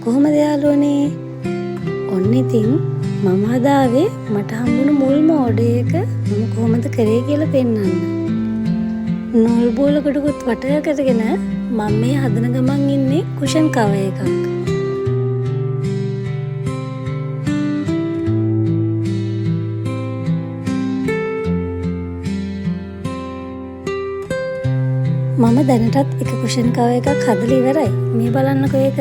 කොහොමද යාළුවනේ? ඔන්න ඉතින් මම හදාවේ මට හම්බුණු මුල්ම ඕඩර් එක මම කොහොමද කරේ කියලා පෙන්නන්න. නූල් බෝලකටකුත් වට කරගෙන මම මේ හදන ගමන් ඉන්නේ කුෂන් කවර් එකක්. මම දැනටත් එක කුෂන් කවර් එකක් හදලා ඉවරයි. මේ බලන්නකෝ ඒක.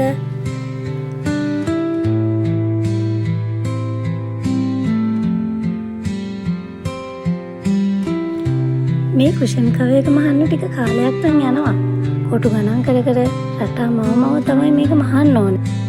මේ කුෂන් කවර් එක මහන්න ටික කාලයක් නම් යනවා. කොටු ගණන් කර කර රටා මවමව තමයි මේක මහන්න ඕනේ.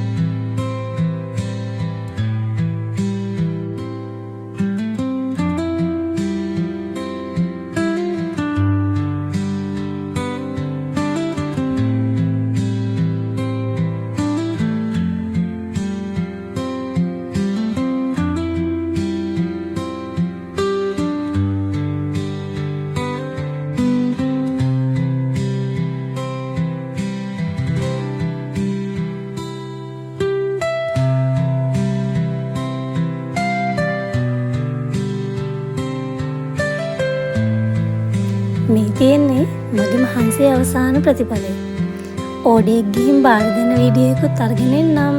මේ තියෙන්නේ මගේ මහන්සියේ අවසාන ප්‍රතිඵලය. ඕඩර් එක ගිහින් බාර දෙන වීඩියෝ එකත් අරගෙන එන්නම්.